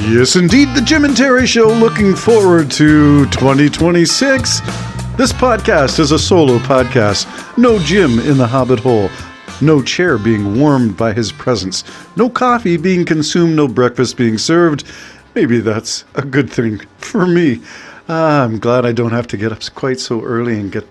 Yes, indeed, the Jim and Terry Show, looking forward to 2026. This podcast is a solo podcast. No Jim in the Hobbit hole. No chair being warmed by his presence. No coffee being consumed. No breakfast being served. Maybe that's a good thing for me. I'm glad I don't have to get up quite so early and get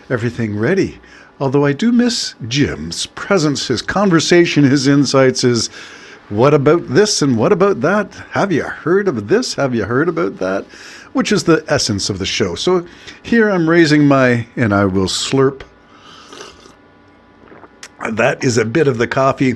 everything ready. Although I do miss Jim's presence, his conversation, his insights, his what about this and what about that? Have you heard of this? Have you heard about that? Which is the essence of the show. So here I'm raising my, and I will slurp. That is a bit of the coffee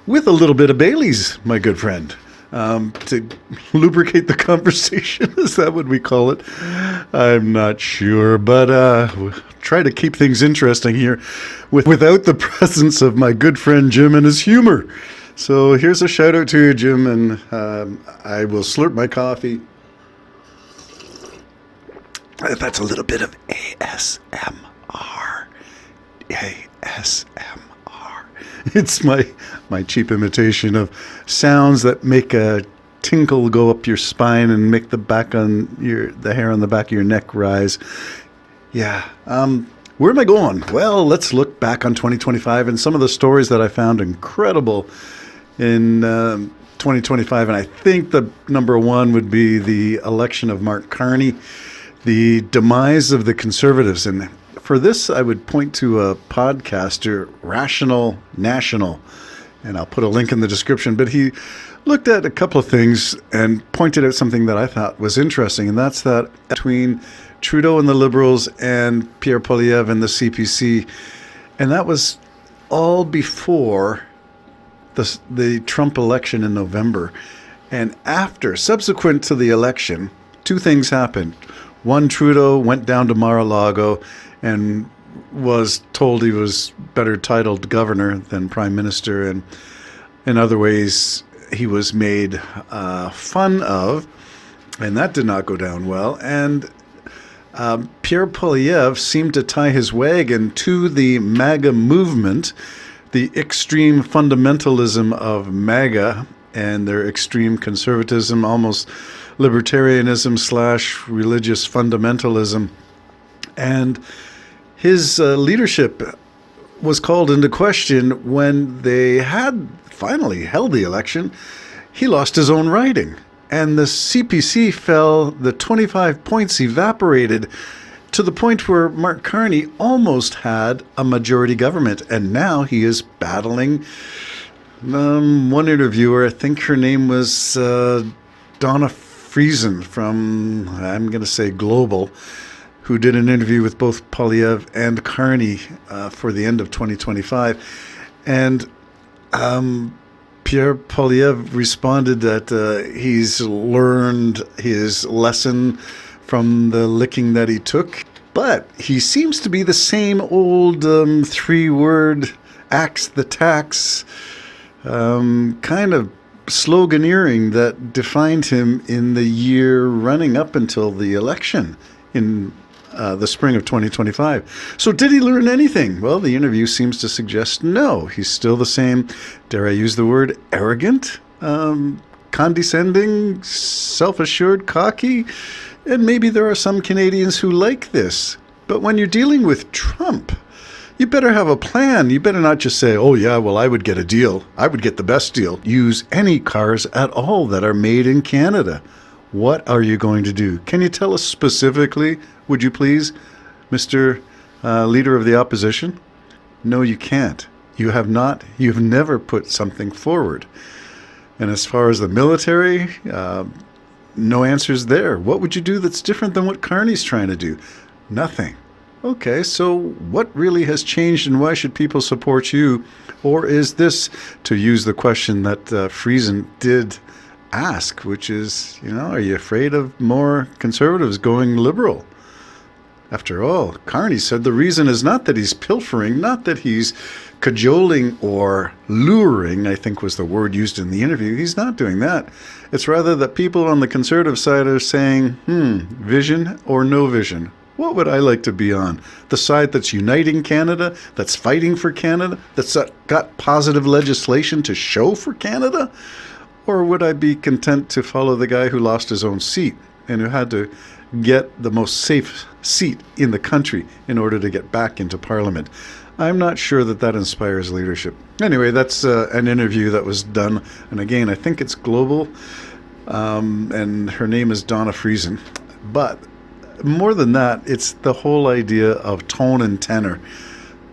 with a little bit of Bailey's, my good friend. To lubricate the conversation, is that what we call it? I'm not sure, but we'll try to keep things interesting here without the presence of my good friend Jim and his humor. So here's a shout out to you, Jim, and I will slurp my coffee. That's a little bit of ASMR. ASMR. It's my cheap imitation of sounds that make a tinkle go up your spine and make the hair on the back of your neck rise. Yeah. Where am I going? Well, let's look back on 2025 and some of the stories that I found incredible in 2025. And I think the number one would be the election of Mark Carney, the demise of the Conservatives. And for this, I would point to a podcaster, Rational National, and I'll put a link in the description. But he looked at a couple of things and pointed out something that I thought was interesting, and that's that between Trudeau and the Liberals and Pierre Poilievre and the CPC, and that was all before the Trump election in November. And subsequent to the election, two things happened. One, Trudeau went down to Mar-a-Lago and was told he was better titled governor than prime minister, and in other ways he was made fun of, and that did not go down well. And Pierre Poilievre seemed to tie his wagon to the MAGA movement, the extreme fundamentalism of MAGA and their extreme conservatism, almost libertarianism / religious fundamentalism. And his leadership was called into question when they had finally held the election. He lost his own riding, and the CPC fell. The 25 points evaporated to the point where Mark Carney almost had a majority government, and now he is battling one interviewer, I think her name was Donna Friesen from, I'm going to say Global, who did an interview with both Poilievre and Carney for the end of 2025. And Pierre Poilievre responded that he's learned his lesson from the licking that he took, but he seems to be the same old three-word axe the tax kind of sloganeering that defined him in the year running up until the election in the spring of 2025. So did he learn anything? Well, the interview seems to suggest no. He's still the same, dare I use the word, arrogant, condescending, self-assured, cocky, and maybe there are some Canadians who like this. But when you're dealing with Trump, you better have a plan. You better not just say, oh yeah, well, I would get a deal. I would get the best deal. Use any cars at all that are made in Canada. What are you going to do? Can you tell us specifically, would you please, Mr. Leader of the Opposition? No, you can't. You've never put something forward. And as far as the military, no answers there. What would you do that's different than what Carney's trying to do? Nothing. Okay, so what really has changed and why should people support you? Or is this, to use the question that Friesen did ask, which is, are you afraid of more conservatives going liberal? After all, Carney said the reason is not that he's pilfering, not that he's cajoling or luring, I think was the word used in the interview. He's not doing that. It's rather that people on the conservative side are saying, vision or no vision. What would I like to be on? The side that's uniting Canada, that's fighting for Canada, that's got positive legislation to show for Canada? Or would I be content to follow the guy who lost his own seat and who had to get the most safe seat in the country in order to get back into Parliament? I'm not sure that that inspires leadership. Anyway, that's an interview that was done. And again, I think it's global. And her name is Donna Friesen. But more than that, it's the whole idea of tone and tenor.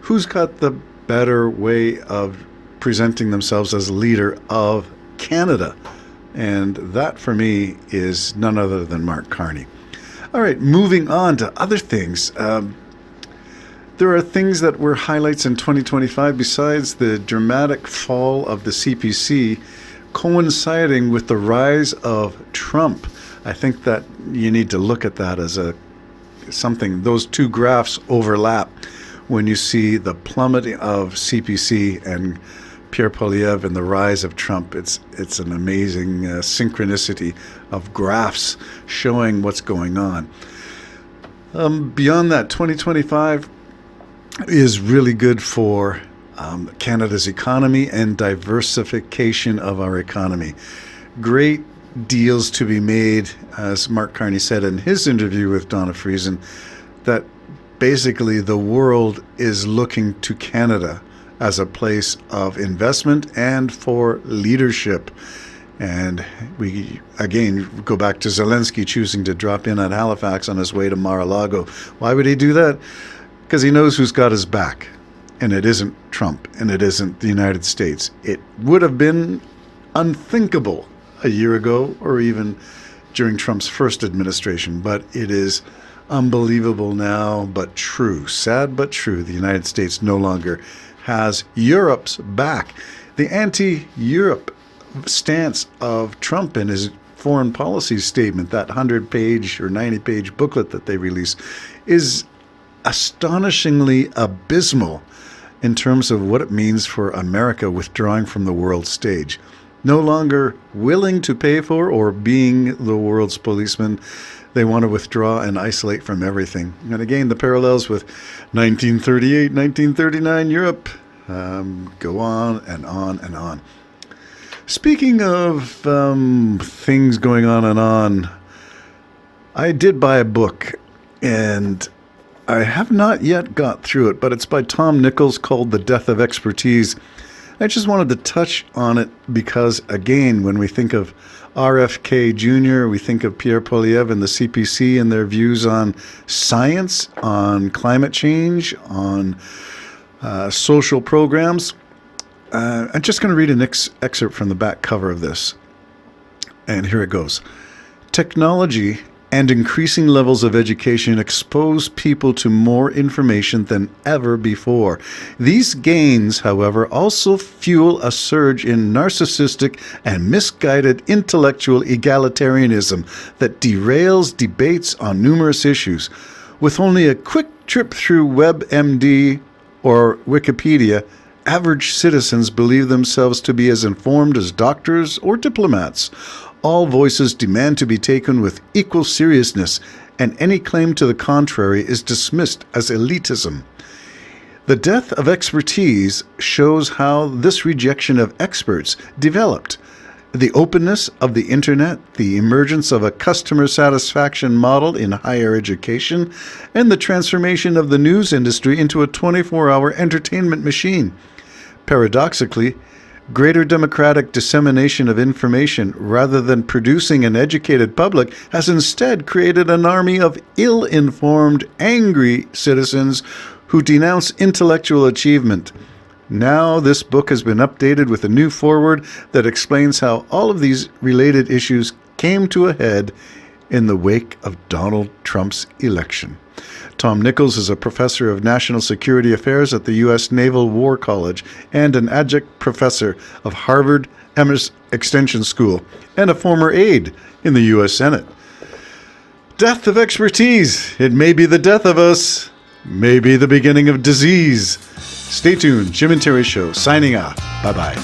Who's got the better way of presenting themselves as leader of Canada? And that, for me, is none other than Mark Carney. All right, moving on to other things. There are things that were highlights in 2025 besides the dramatic fall of the CPC coinciding with the rise of Trump. I think that you need to look at that as something. Those two graphs overlap when you see the plummeting of CPC and Pierre Poilievre and the rise of Trump. It's an amazing synchronicity of graphs showing what's going on. Beyond that, 2025 is really good for Canada's economy and diversification of our economy. Great deals to be made, as Mark Carney said in his interview with Donna Friesen, that basically the world is looking to Canada as a place of investment and for leadership. And we, again, go back to Zelensky choosing to drop in at Halifax on his way to Mar-a-Lago. Why would he do that? Because he knows who's got his back. And it isn't Trump, and it isn't the United States. It would have been unthinkable a year ago or even during Trump's first administration, but it is unbelievable now, but true. Sad but true. The United States no longer has Europe's back. The anti-Europe stance of Trump in his foreign policy statement, that 100-page or 90-page booklet that they release, is astonishingly abysmal in terms of what it means for America withdrawing from the world stage. No longer willing to pay for or being the world's policeman, they want to withdraw and isolate from everything. And again, the parallels with 1938, 1939 Europe go on and on and on. Speaking of things going on and on, I did buy a book, and I have not yet got through it, but it's by Tom Nichols called The Death of Expertise. I just wanted to touch on it because, again, when we think of RFK Jr., we think of Pierre Poilievre and the CPC and their views on science, on climate change, on social programs. I'm just going to read an excerpt from the back cover of this. And here it goes. Technology and increasing levels of education expose people to more information than ever before. These gains, however, also fuel a surge in narcissistic and misguided intellectual egalitarianism that derails debates on numerous issues. With only a quick trip through WebMD or Wikipedia, average citizens believe themselves to be as informed as doctors or diplomats. All voices demand to be taken with equal seriousness, and any claim to the contrary is dismissed as elitism. The death of expertise shows how this rejection of experts developed. The openness of the internet, the emergence of a customer satisfaction model in higher education, and the transformation of the news industry into a 24-hour entertainment machine. Paradoxically, greater democratic dissemination of information rather than producing an educated public has instead created an army of ill-informed, angry citizens who denounce intellectual achievement. Now this book has been updated with a new foreword that explains how all of these related issues came to a head in the wake of Donald Trump's election. Tom Nichols is a professor of national security affairs at the U.S. Naval War College and an adjunct professor of Harvard Emmis Extension School and a former aide in the U.S. Senate. Death of expertise. It may be the death of us, may be the beginning of disease. Stay tuned. Jim and Terry Show signing off. Bye-bye.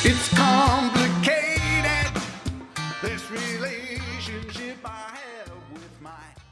It's called relationship I have with my